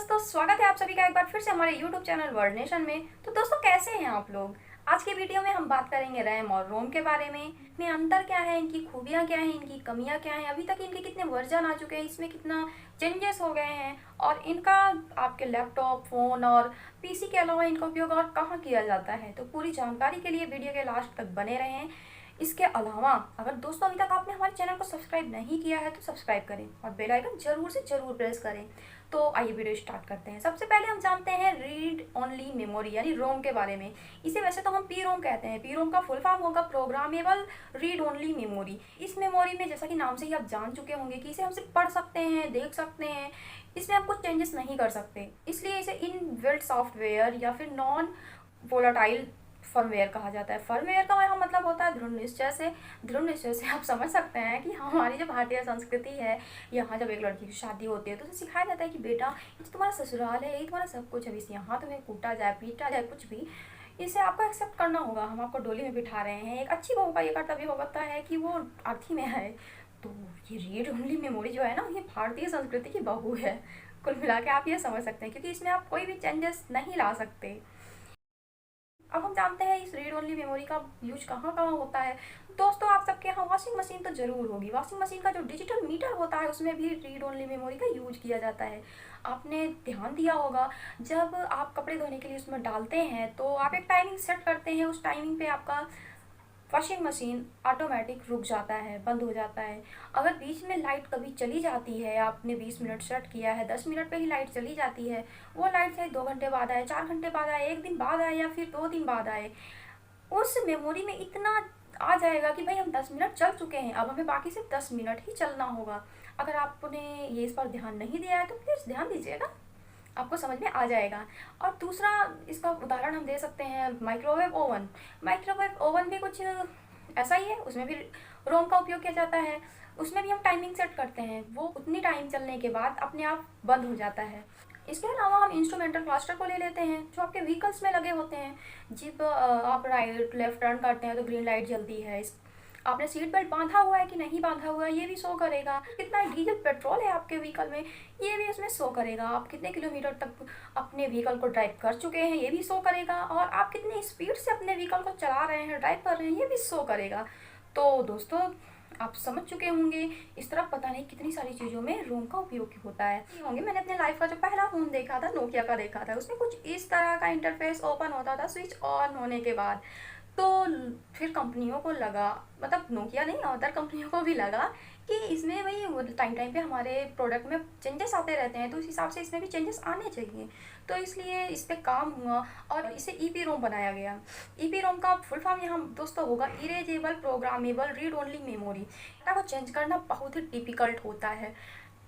दोस्तों, स्वागत है आप सभी का एक बार फिर से हमारे YouTube चैनल वर्ल्ड नेशन में। तो दोस्तों, कैसे हैं आप लोग। आज की वीडियो में हम बात करेंगे रैम और रोम के बारे में। इनमें अंतर क्या है, इनकी खूबियां क्या हैं, इनकी कमियां क्या हैं, अभी तक इनके कितने वर्जन आ चुके हैं, इसमें कितना चेंजेस हो गए हैं और इनका आपके लैपटॉप, फ़ोन और पीसी के अलावा इनका उपयोग और कहाँ किया जाता है। तो पूरी जानकारी के लिए वीडियो के लास्ट तक बने रहें। इसके अलावा अगर दोस्तों अभी तक आपने हमारे चैनल को सब्सक्राइब नहीं किया है तो सब्सक्राइब करें और बेल आइकन जरूर से जरूर प्रेस करें। तो आइए वीडियो स्टार्ट करते हैं। सबसे पहले हम जानते हैं रीड ओनली मेमोरी यानी रोम के बारे में। इसे वैसे तो हम पी रोम कहते हैं। पी रोम का फुल फॉर्म होगा प्रोग्रामेबल रीड ओनली मेमोरी। इस मेमोरी में जैसा कि नाम से ही आप जान चुके होंगे कि इसे हम सिर्फ पढ़ सकते हैं, देख सकते हैं, इसमें हम कुछ चेंजेस नहीं कर सकते। इसलिए इसे इन बिल्ट सॉफ्टवेयर या फिर नॉन वोलाटाइल फर्मवेयर कहा जाता है। फर्मवेयर का यहाँ मतलब होता है दृढ़ निश्चय से। दृढ़ निश्चय से आप समझ सकते हैं कि हमारी जो भारतीय संस्कृति है, यहाँ जब एक लड़की की शादी होती है तो उसे सिखाया जाता है कि बेटा ये तुम्हारा ससुराल है, यही तुम्हारा सब कुछ है, यहाँ तुम्हें कूटा जाए, पीटा जाए, कुछ भी, इसे आपको एक्सेप्ट करना होगा। हम आपको डोली में बिठा रहे हैं। एक अच्छी बहू का ये कर्तव्य होता है कि वो अर्थी में है। तो ये रीड ओनली मेमोरी जो है ना, ये भारतीय संस्कृति की बहू है। कुल मिला के आप ये समझ सकते हैं, क्योंकि इसमें आप कोई भी चेंजेस नहीं ला सकते। अब हम जानते हैं इस रीड ओनली मेमोरी का यूज कहाँ कहाँ होता है। दोस्तों, आप सबके यहाँ वॉशिंग मशीन तो जरूर होगी। वॉशिंग मशीन का जो डिजिटल मीटर होता है उसमें भी रीड ओनली मेमोरी का यूज किया जाता है। आपने ध्यान दिया होगा, जब आप कपड़े धोने के लिए उसमें डालते हैं तो आप एक टाइमिंग सेट करते हैं। उस टाइमिंग पे आपका वॉशिंग मशीन ऑटोमेटिक रुक जाता है, बंद हो जाता है। अगर बीच में लाइट कभी चली जाती है, आपने 20 मिनट सेट किया है, 10 मिनट पे ही लाइट चली जाती है, वो लाइट चाहे 2 घंटे बाद आए, 4 घंटे बाद आए, 1 दिन बाद आए या फिर 2 दिन बाद आए, उस मेमोरी में इतना आ जाएगा कि भाई हम 10 मिनट चल चुके हैं, अब हमें बाकी सिर्फ 10 मिनट ही चलना होगा। अगर आपने ये इस पर ध्यान नहीं दिया है तो प्लीज़ ध्यान दीजिएगा, आपको समझ में आ जाएगा। और दूसरा इसका उदाहरण हम दे सकते हैं माइक्रोवेव ओवन। माइक्रोवेव ओवन भी कुछ ऐसा ही है, उसमें भी रोम का उपयोग किया जाता है। उसमें भी हम टाइमिंग सेट करते हैं, वो उतनी टाइम चलने के बाद अपने आप बंद हो जाता है। इसके अलावा हम इंस्ट्रूमेंटल क्लस्टर को ले लेते हैं, जो आपके व्हीकल्स में लगे होते हैं। जब आप राइट लेफ्ट टर्न करते हैं तो ग्रीन लाइट जलती है। आपने सीट बेल्ट बांधा हुआ है कि नहीं बांधा हुआ है ये भी शो करेगा। कितना डीजल पेट्रोल है आपके व्हीकल में ये भी इसमें शो करेगा। आप कितने किलोमीटर तक अपने व्हीकल को ड्राइव कर चुके हैं ये भी शो करेगा। और आप कितनी स्पीड से अपने व्हीकल को चला रहे हैं, ड्राइव कर रहे हैं, ये भी शो करेगा। तो दोस्तों, आप समझ चुके होंगे इस तरह पता नहीं कितनी सारी चीज़ों में रोम का उपयोग होता है। होंगे मैंने अपने लाइफ का जो पहला फ़ोन देखा था, नोकिया का देखा था। उसमें कुछ इस तरह का इंटरफेस ओपन होता था स्विच ऑन होने के बाद। तो फिर कंपनियों को लगा, मतलब नोकिया नहीं, अदर कंपनियों को भी लगा कि इसमें भाई टाइम टाइम पे हमारे प्रोडक्ट में चेंजेस आते रहते हैं, तो उस हिसाब से इसमें भी चेंजेस आने चाहिए। तो इसलिए इस पर काम हुआ और इसे ईपी रोम बनाया गया। ईपी रोम का फुल फॉर्म यहाँ दोस्तों होगा erasable programmable read only memory. Data को चेंज करना बहुत ही डिफ़िकल्ट होता है।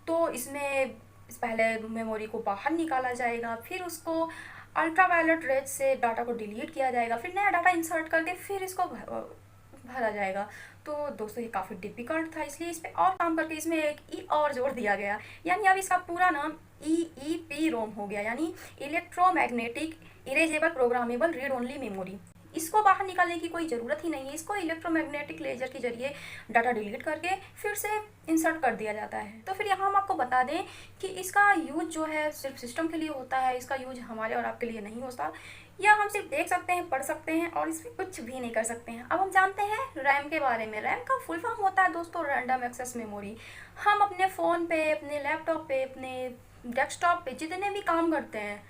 तो इसमें पहले मेमोरी को बाहर निकाला जाएगा, फिर उसको अल्ट्रावायलेट रेज से डाटा को डिलीट किया जाएगा, फिर नया डाटा इंसर्ट करके फिर इसको भरा जाएगा। तो दोस्तों ये काफ़ी डिफ़िकल्ट था, इसलिए इस पर और काम करके इसमें एक ई और जोड़ दिया गया। यानी अब इसका पूरा नाम ईईपी रोम हो गया, यानी electromagnetic erasable programmable read only memory. इसको बाहर निकालने की कोई ज़रूरत ही नहीं है। इसको इलेक्ट्रोमैग्नेटिक लेजर के जरिए डाटा डिलीट करके फिर से इंसर्ट कर दिया जाता है। तो फिर यहाँ हम आपको बता दें कि इसका यूज जो है सिर्फ सिस्टम के लिए होता है, इसका यूज हमारे और आपके लिए नहीं होता। या हम सिर्फ देख सकते हैं, पढ़ सकते हैं और इसमें कुछ भी नहीं कर सकते हैं। अब हम जानते हैं रैम के बारे में। रैम का फुल फॉर्म होता है दोस्तों रैंडम एक्सेस मेमोरी। हम अपने फ़ोन पे, अपने लैपटॉप पे, अपने डेस्कटॉप पे जितने भी काम करते हैं,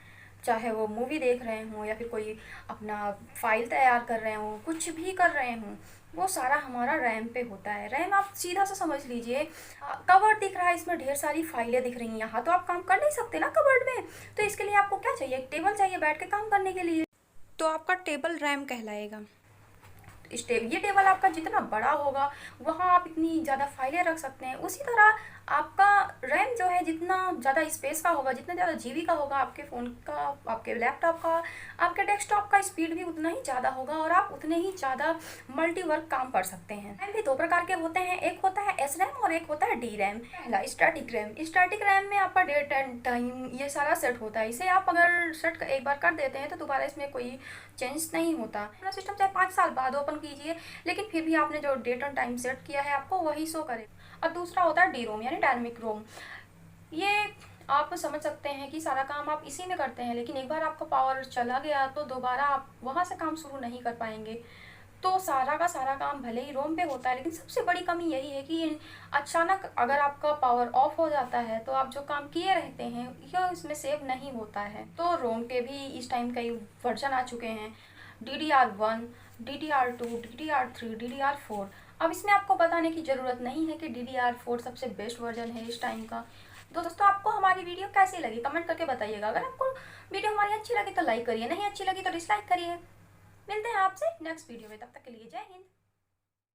चाहे वो मूवी देख रहे हों या फिर कोई अपना फाइल तैयार कर रहे हों, कुछ भी कर रहे हों, वो सारा हमारा रैम पे होता है। रैम आप सीधा सा समझ लीजिए, कवर्ड दिख रहा है, इसमें ढेर सारी फाइलें दिख रही हैं। यहाँ तो आप काम कर नहीं सकते ना कवर्ड में, तो इसके लिए आपको क्या चाहिए, एक टेबल चाहिए बैठ के काम करने के लिए। तो आपका टेबल रैम कहलाएगा। ये टेबल आपका जितना बड़ा होगा वहाँ आप इतनी ज़्यादा फाइलें रख सकते हैं। उसी तरह आपका रैम जो है जितना ज़्यादा स्पेस का होगा, जितना ज़्यादा जीबी का होगा, आपके फ़ोन का, आपके लैपटॉप का, आपके डेस्कटॉप का स्पीड भी उतना ही ज़्यादा होगा और आप उतने ही ज़्यादा मल्टीवर्क काम कर सकते हैं। रैम भी दो प्रकार के होते हैं, एक होता है एस रैम और एक होता है डी रैम। पहला स्टैटिक रैम। स्टैटिक रैम में आपका डेट एंड टाइम ये सारा सेट होता है। इसे आप अगर सेट एक बार कर देते हैं तो दोबारा इसमें कोई चेंज नहीं होता। अपना सिस्टम चाहे 5 साल बाद ओपन कीजिए, लेकिन फिर भी आपने जो डेट एंड टाइम सेट किया है आपको वही शो करे। और दूसरा होता है डी रोम यानी डायनेमिक रोम। ये आप समझ सकते हैं कि सारा काम आप इसी में करते हैं, लेकिन एक बार आपका पावर चला गया तो दोबारा आप वहाँ से काम शुरू नहीं कर पाएंगे। तो सारा का सारा काम भले ही रोम पे होता है, लेकिन सबसे बड़ी कमी यही है कि अचानक अगर आपका पावर ऑफ हो जाता है तो आप जो काम किए रहते हैं यह इसमें सेव नहीं होता है। तो रोम के भी इस टाइम कई वर्जन आ चुके हैं, DDR1, DDR2, DDR3, DDR4। अब इसमें आपको बताने की ज़रूरत नहीं है कि DDR4 सबसे बेस्ट वर्जन है इस टाइम का। तो दोस्तों, आपको हमारी वीडियो कैसी लगी कमेंट करके बताइएगा। अगर आपको वीडियो हमारी अच्छी लगी तो लाइक करिए, नहीं अच्छी लगी तो डिसलाइक करिए। मिलते हैं आपसे नेक्स्ट वीडियो में, तब तक के लिए जय हिंद।